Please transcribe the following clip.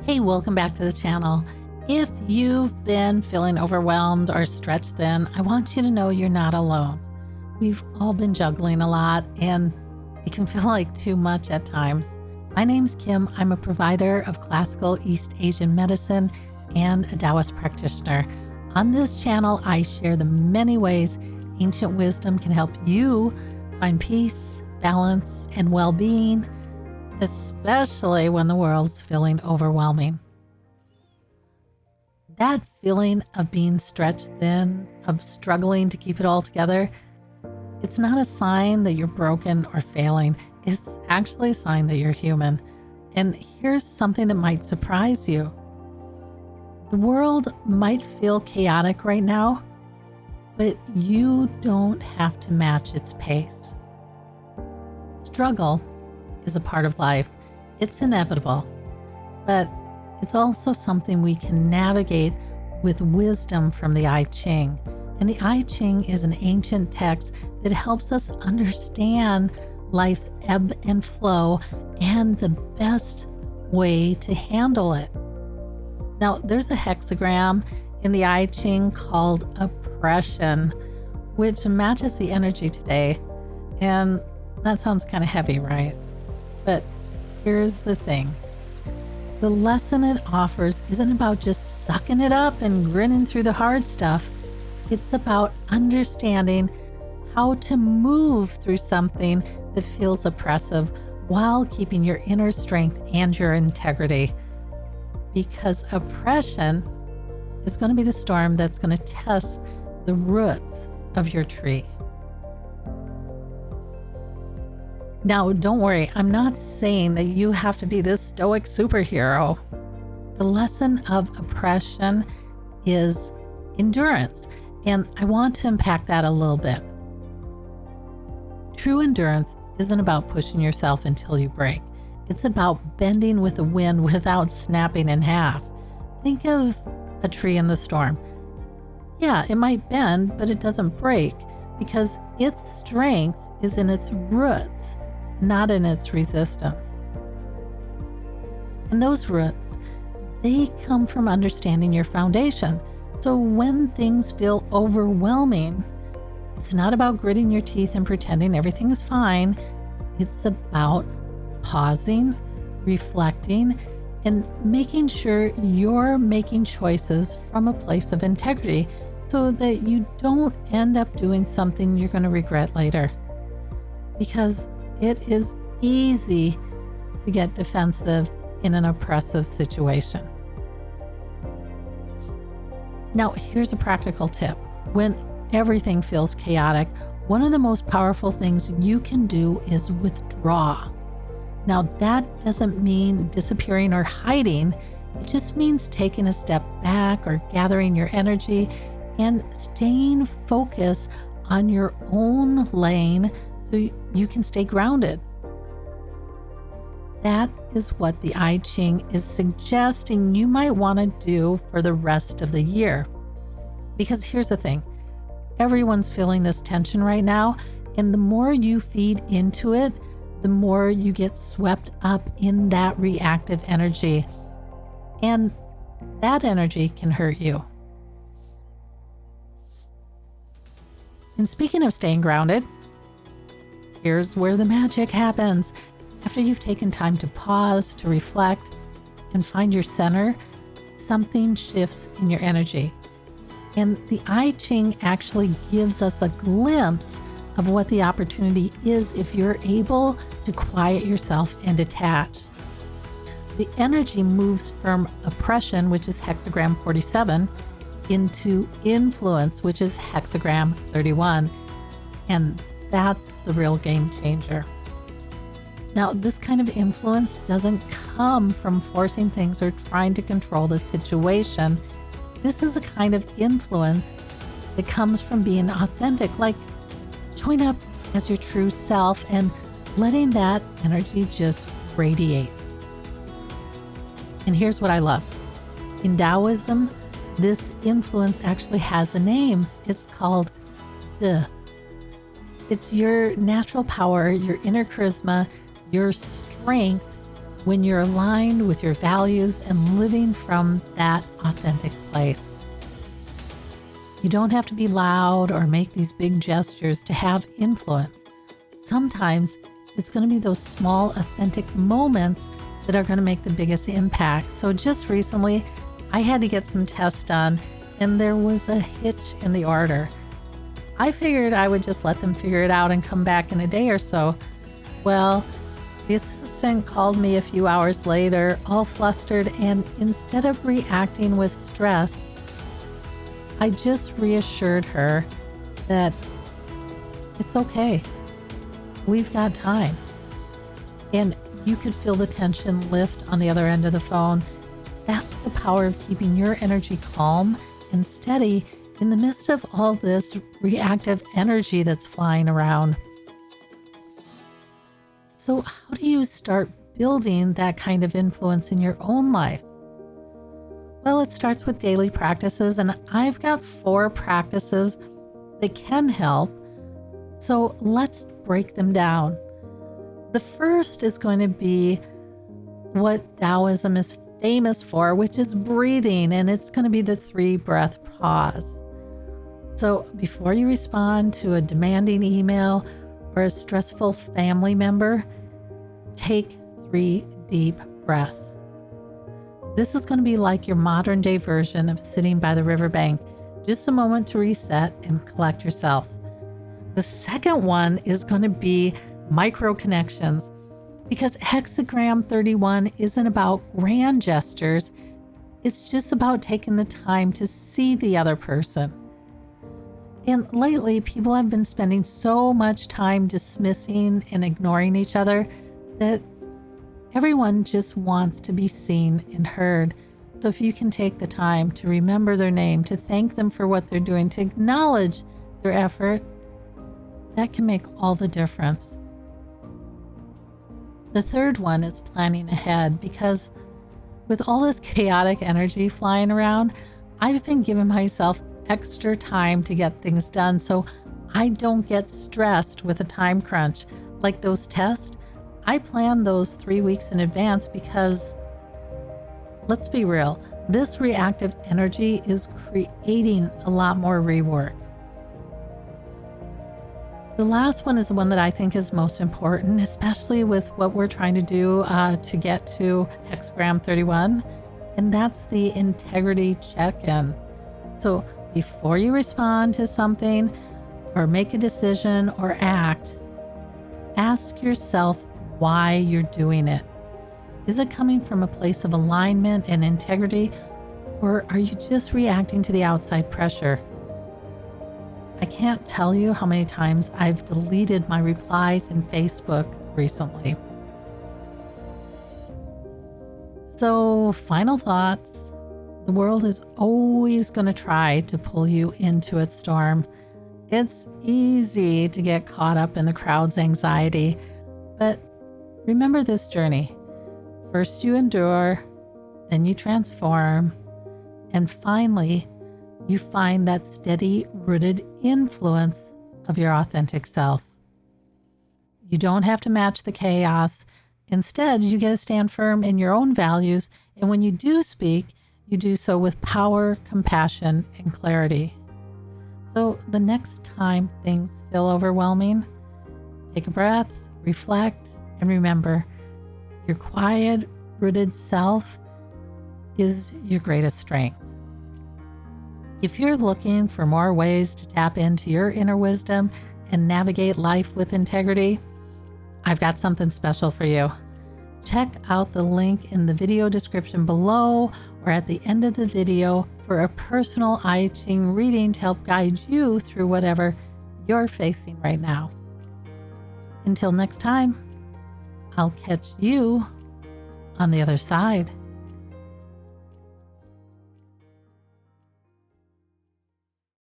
Hey, welcome back to the channel. If you've been feeling overwhelmed or stretched thin, I want you to know you're not alone. We've all been juggling a lot and it can feel like too much at times. My name's Kim. I'm a provider of classical East Asian medicine and a Taoist practitioner. On this channel, I share the many ways ancient wisdom can help you find peace, balance, and well-being, especially when the world's feeling overwhelming. That feeling of being stretched thin, of struggling to keep it all together, it's not a sign that you're broken or failing. It's actually a sign that you're human. And here's something that might surprise you. The world might feel chaotic right now, but you don't have to match its pace. Struggle is a part of life. It's inevitable, but it's also something we can navigate with wisdom from the I Ching. And the I Ching is an ancient text that helps us understand life's ebb and flow and the best way to handle it. Now, there's a hexagram in the I Ching called oppression, which matches the energy today. And that sounds kind of heavy, right? But here's the thing. The lesson it offers isn't about just sucking it up and grinning through the hard stuff. It's about understanding how to move through something that feels oppressive while keeping your inner strength and your integrity. Because oppression is going to be the storm that's going to test the roots of your tree. Now, don't worry, I'm not saying that you have to be this stoic superhero. The lesson of oppression is endurance, and I want to unpack that a little bit. True endurance isn't about pushing yourself until you break. It's about bending with the wind without snapping in half. Think of a tree in the storm. Yeah, it might bend, but it doesn't break because its strength is in its roots, not in its resistance. And those roots, they come from understanding your foundation. So when things feel overwhelming, it's not about gritting your teeth and pretending everything's fine. It's about pausing, reflecting, and making sure you're making choices from a place of integrity so that you don't end up doing something you're going to regret later. Because it is easy to get defensive in an oppressive situation. Now, here's a practical tip. When everything feels chaotic, one of the most powerful things you can do is withdraw. Now, that doesn't mean disappearing or hiding. It just means taking a step back or gathering your energy and staying focused on your own lane so you can stay grounded. That is what the I Ching is suggesting you might want to do for the rest of the year. Because here's the thing, everyone's feeling this tension right now, and the more you feed into it, the more you get swept up in that reactive energy. And that energy can hurt you. And speaking of staying grounded, here's where the magic happens. After you've taken time to pause, to reflect, and find your center, something shifts in your energy. And the I Ching actually gives us a glimpse of what the opportunity is if you're able to quiet yourself and detach. The energy moves from oppression, which is hexagram 47, into influence, which is hexagram 31. And that's the real game changer. Now, this kind of influence doesn't come from forcing things or trying to control the situation. This is a kind of influence that comes from being authentic, like showing up as your true self and letting that energy just radiate. And here's what I love. In Taoism, this influence actually has a name. It's called the. It's your natural power, your inner charisma, your strength when you're aligned with your values and living from that authentic place. You don't have to be loud or make these big gestures to have influence. Sometimes it's going to be those small, authentic moments that are going to make the biggest impact. So just recently, I had to get some tests done, and there was a hitch in the order. I figured I would just let them figure it out and come back in a day or so. Well, the assistant called me a few hours later, all flustered, and instead of reacting with stress, I just reassured her that it's okay. We've got time. And you could feel the tension lift on the other end of the phone. That's the power of keeping your energy calm and steady in the midst of all this reactive energy that's flying around. So how do you start building that kind of influence in your own life? Well, it starts with daily practices, and I've got 4 practices that can help. So let's break them down. The first is going to be what Taoism is famous for, which is breathing, and it's going to be the 3-breath pause. So before you respond to a demanding email or a stressful family member, take 3 deep breaths. This is going to be like your modern day version of sitting by the riverbank, just a moment to reset and collect yourself. The second one is going to be micro connections, because Hexagram 31 isn't about grand gestures. It's just about taking the time to see the other person. And lately, people have been spending so much time dismissing and ignoring each other that everyone just wants to be seen and heard. So if you can take the time to remember their name, to thank them for what they're doing, to acknowledge their effort, that can make all the difference. The third one is planning ahead, because with all this chaotic energy flying around, I've been giving myself extra time to get things done so I don't get stressed with a time crunch. Like those tests, I plan those 3 weeks in advance because, let's be real, this reactive energy is creating a lot more rework. The last one is the one that I think is most important, especially with what we're trying to do to get to Hexagram 31, and that's the integrity check-in. So before you respond to something or make a decision or act, ask yourself why you're doing it. Is it coming from a place of alignment and integrity, or are you just reacting to the outside pressure? I can't tell you how many times I've deleted my replies in Facebook recently. So, final thoughts. The world is always going to try to pull you into its storm. It's easy to get caught up in the crowd's anxiety, but remember this journey. First you endure, then you transform, and finally, you find that steady, rooted influence of your authentic self. You don't have to match the chaos. Instead, you get to stand firm in your own values, and when you do speak, you do so with power, compassion, and clarity. So the next time things feel overwhelming, take a breath, reflect, and remember, your quiet, rooted self is your greatest strength. If you're looking for more ways to tap into your inner wisdom and navigate life with integrity, I've got something special for you. Check out the link in the video description below or at the end of the video for a personal I Ching reading to help guide you through whatever you're facing right now. Until next time, I'll catch you on the other side.